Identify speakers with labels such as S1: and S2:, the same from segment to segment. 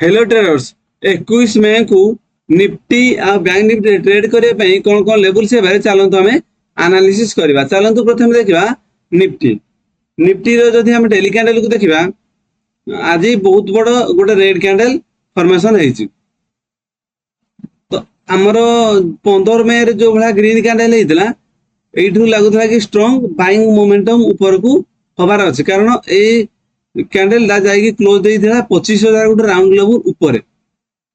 S1: Hello traders 21 मई को Nifty आ bank Nifty trade करने ପାଇଁ कौन कौन लेवल से बारे चलतु आम एनालिसिस करवा। चलतु प्रथम देखा निफ्टी निफ्टी जदि हम डेली कैंडल को देखा आज बहुत बड़ गोटे रेड कैंडल फॉर्मेशन है। तो आमर 15 मई रे जो भाया ग्रीन कैंडल होता यू लगुला कि स्ट्रॉन्ग बाइंग मोमेंटम ऊपर को हबार अच्छे कारण ये कैंडल जाकि क्लोज देता 25,000 गोटे राउंड लेवल ऊपर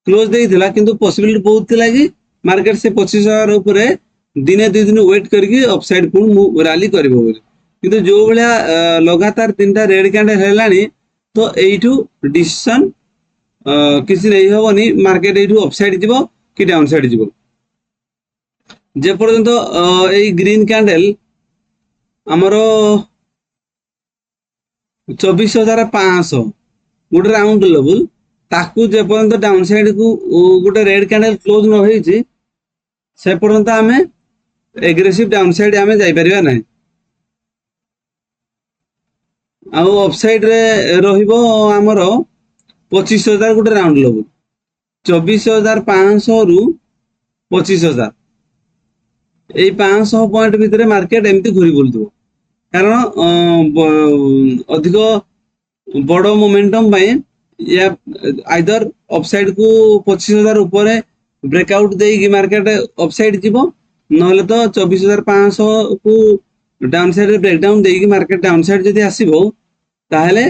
S1: क्लोज देता किंतु पॉसिबिलिटी बहुत थिला कि मार्केट से 25,000 ऊपर दिने 2 दिन वेट करके अपसाइड पुणी रैली करिवो बोली किंतु जो भाया लगातार 3टा रेड कैंडल है तो यू डिसीजन किसी नहीं हेनी मार्केट यू अपसाइड जीवो कि डाउन साइड जीवो जे पर्यंत ये ग्रीन कैंडल आमर 24,500 गोटे राउंड लेवल ताकू जे पर्यंत डाउन साइड को गोटे रेड कैंडल क्लोज न होईची से पर्यंत आमे एग्रेसिव डाउन साइड आमे जाई परिबा नै। आ अपसाइड रे रहिबो हमर 25,000 गोटे राउंड लेवल 24,500 रु 25,000 ए 500 पॉइंट भितर मार्केट एमती घुरी बुलथो कारण अधिक बड़ मोमेंटम या आइदर अपसाइड को 25,000 ऊपर ब्रेकआउट देगी मार्केट अपसाइड जीवो नहले तो 24,500 को डाउन साइड ब्रेकडाउन देगी मार्केट डाउन साइड जदि आसीबो ताहले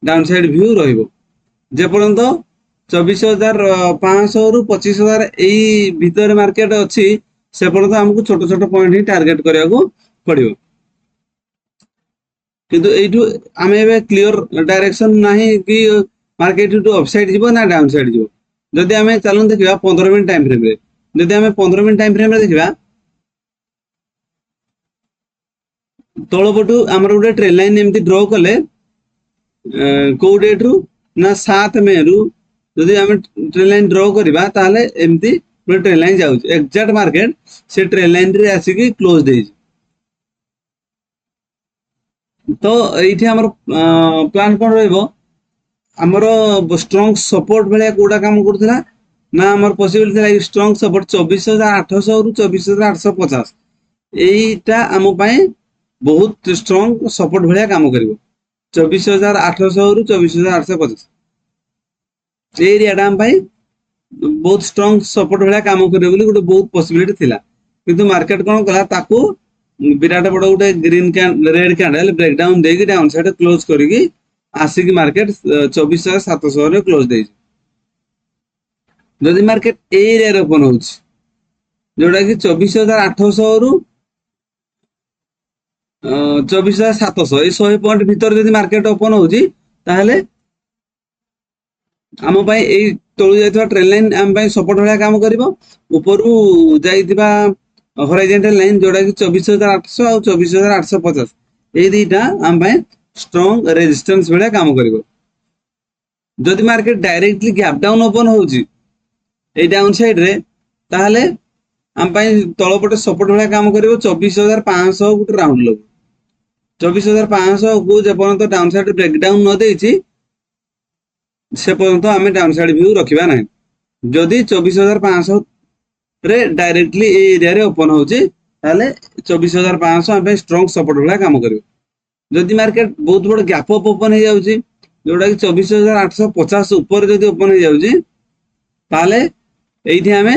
S1: डाउन साइड व्यू रहिबो जे पर्यंत 24,500 रु 25,000 एई भीतर मार्केट अछि से पर्यंत हमको छोट छोट पॉइंट ही टार्गेट करिया को पड़िबो किंतु एठू आमे एबे क्लियर डायरेक्शन नाही कि मार्केट टू अपसाइड जीवो ना डाउन साइड जीवो। जदि आमे चलन देखिबा 15 मिनिट टाइम फ्रेम रे जदि आमे 15 मिनिट टाइम फ्रेम रे देखिबा तळपटू हमर गोटे ट्रेन लाइन एमती ड्रॉ कले को डेट रु ना 7 मई रु जदि आमे ट्रेन लाइन ड्रॉ करबा ताले एमती गोटे ट्रेन लाइन जाउ एग्जैक्ट मार्केट से ट्रेन लाइन रे आसी कि क्लोज देई तो ये आमर प्लान कौन रमर स्ट्रॉन्ग सपोर्ट भाया कौटा काम करूला ना आमर पॉसिबल था स्ट्रॉन्ग सपोर्ट 24,800 रु 24,850 यहीटा आम बहुत स्ट्रॉन्ग सपोर्ट भाया काम कर 24,800 रु 24,850 एरिया आम बहुत स्ट्रॉन्ग सपोर्ट भाया काम कर गोटे बहुत पॉसिबिलिटी थिला किंतु मार्केट कौन कला ताकू विराट बड़ गोटे ग्रीन रेड कैंडल ब्रेकडाउन देगी डाउन साइड क्लोज करके आसिक मार्केट 24,700 रे क्लोज दे जदि मार्केट एरिया ओपन हो जोटा कि 24,800 रु 24,700 ये 100 पॉइंट भीतर जदि मार्केट ओपन हो ताहले आम तलू जाइथिबा ट्रेन लाइन आम सपोर्ट भाया काम करिवो ऊपर जाइथिबा हॉरिजॉन्टल लाइन जोटा कि 24,800 और 24,850 ये दुईटा आम स्ट्रॉन्ग रेजिस्टेंस भाया काम करिवो। जदि market directly gap down open होउची ए डाउन साइड रे ताहले आम तलपटे सपोर्ट भाया काम करिवो 24,500 गोटे राउंड लो 24,500 को जे पर्यंत डाउन साइड ब्रेकडाउन न देइची से पर्यंत आम डाउन साइड व्यू रखिबा नै। जदि 24,500 रे डायरेक्टली ए एरिया रे ओपन होउची ताले 24,500 आम स्ट्रॉन्ग सपोर्ट भाया काम करिवो। जदि मार्केट बहुत बड़ गैप अप ओपन हो जाउची जोटा कि 24,850 ऊपर जदि ओपन हो जाउची ताले एठी आमे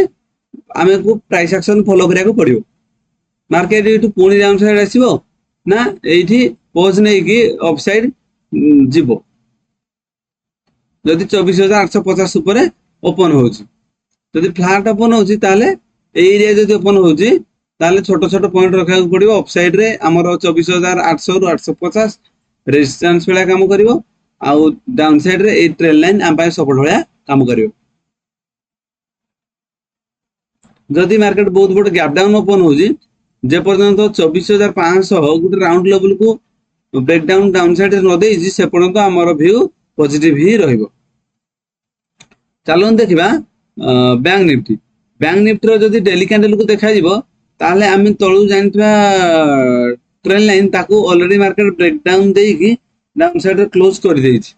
S1: को प्राइस एक्शन फॉलो करिया को पड़ियो मार्केट एठू पुणी डाउन साइड आसीबो ना एठी पोज नै कि अपसाइड जीवो जदि 24,850 ऊपर ओपन होउची जदि फ्लैट ओपन होउची ताले एरिया जदि ओपन होउची ताले छोट छोट पॉइंट रखा पड़िबो अपसाइड रे हमर 24,800 रु 850 रेजिस्टेंस वाला काम करिवो आ डाउन साइड रे ए ट्रेन लाइन आम सपोर्ट वाला काम करिवो। जदि मार्केट बहुत बड़ गैप डाउन ओपन होउची जे पर्यंत 24,500 गोटे राउंड लेवल को ब्रेकडाउन डाउन साइड रे न देइची से पर्यंत हमर व्यू पॉजिटिव ही रहइबो। चलन देखिबा बैंक निफ्टी रो जदि डेली कैंडल को देखा जीवो ताले आम तळू जानथिबा ट्रेन लाइन ताकू ऑलरेडी मार्केट ब्रेकडाउन देकी डाउन साइड रे क्लोज कर देइछि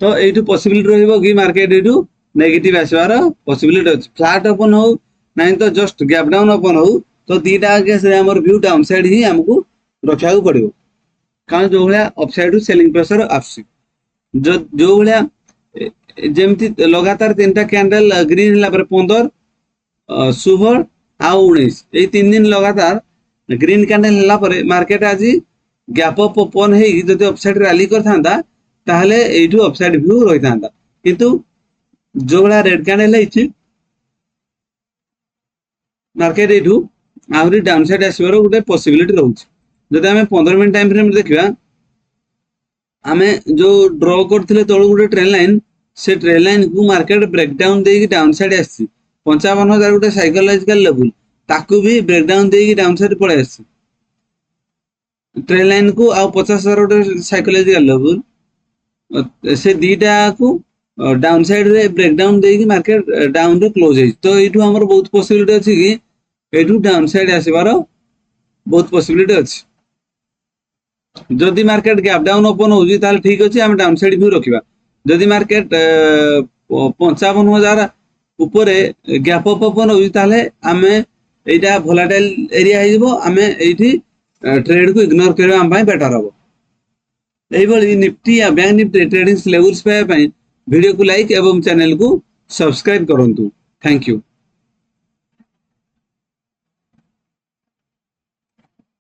S1: तो এইটু পসিবিলিটি রহিব কি মার্কেট এইটু নেগেটিভ আসবার পসিবিলিটি ଅଛି ফ্ল্যাট ওপন হଉ ନାହିଁ ତ ଜଷ୍ଟ ଗ୍ୟାପ୍ ଡାଉନ୍ ଓପନ୍ ହଉ ତ ଦିଟା କେସ୍ରେ ଆମର ଭ୍ୟୁ ଡାଉନ୍ ସାଇଡ୍ ହିଁ ଆମକୁ ରଖିବାକୁ ପଡ଼ିବ କାରଣ ଯୋଉ ଭଳିଆ ଅପ୍ ସାଇଡ୍ରୁ ସେଲିଂ ପ୍ରେସର ଆସୁଛି ଯୋଉ ଭଳିଆ ଯେମିତି ଲଗାତାର ତିନିଟା କ୍ୟାଣ୍ଡେଲ ଗ୍ରୀନ ହେଲା ପରେ 15 ଷୋହଳ ଆଉ 19 ଏଇ 3 ଦିନ ଲଗାତାର ଗ୍ରୀନ କ୍ୟାଣ୍ଡେଲ ହେଲା ପରେ ମାର୍କେଟ ଆଜି ଗ୍ୟାପ୍ ଅପ୍ ଓପନ୍ ହେଇକି ଯଦି ଅପସାଇଡ୍ ରାଲି କରିଥାନ୍ତା ତାହେଲେ এইটু ଅପସାଇଡ୍ ଭ୍ୟୁ ରହିଥାନ୍ତା କିନ୍ତୁ ଯୋଉ ଭଳିଆ ରେଡ୍ କ୍ୟାଣ୍ଡେଲ ହେଇଛି ମାର୍କେଟ এইটু ଆହୁରି ଡାଉନ୍ ସାଇଡ୍ ଆସିବାର ଗୋଟେ ପସିବିଲିଟି ରହୁଛି ଯଦି ଆମେ 15 ମିନିଟ୍ ଟାଇମ୍ ଫ୍ରେମ୍ ଦେଖିବା ଆମେ ଯୋଉ ଡ୍ର କରିଥିଲେ ତଳୁ ଗୋଟେ ଟ୍ରେନ୍ ଲାଇନ୍ से ट्रेन लाइन को मार्केट ब्रेकडाउन देकी डाउन साइड आसी 55,000 गोटे साइकोलॉजिकल लेवल ताकू भी ब्रेकडाउन देकी डाउन साइड पड़े आसी ट्रेन लाइन को आ 50,000 गोटे साइकोलॉजिकल लेवल से दीटा को डाउन साइड रे ब्रेकडाउन देकी मार्केट डाउन रे क्लोज है तो एठू हमर बहुत पॉसिबिलिटी अछि कि एठू डाउन साइड आसीबार बहुत पॉसिबिलिटी अछि जदि मार्केट गैप डाउन ओपन होजी ताल ठीक अछि हम डाउन साइड व्यू रखिबा जदि मार्केट 55,000 ऊपर गैप अप ओपन होजी ताले आमे एटा वोलेटाइल एरिया हिजबो आमे एठी ट्रेड को इग्नोर करबा हम भाई बेटर हबो एही बळी निफ्टी या बैंक निफ्टी ट्रेडिंग लेवल्स पे वीडियो को लाइक एवं चैनल को सब्सक्राइब करंतु थैंक यू।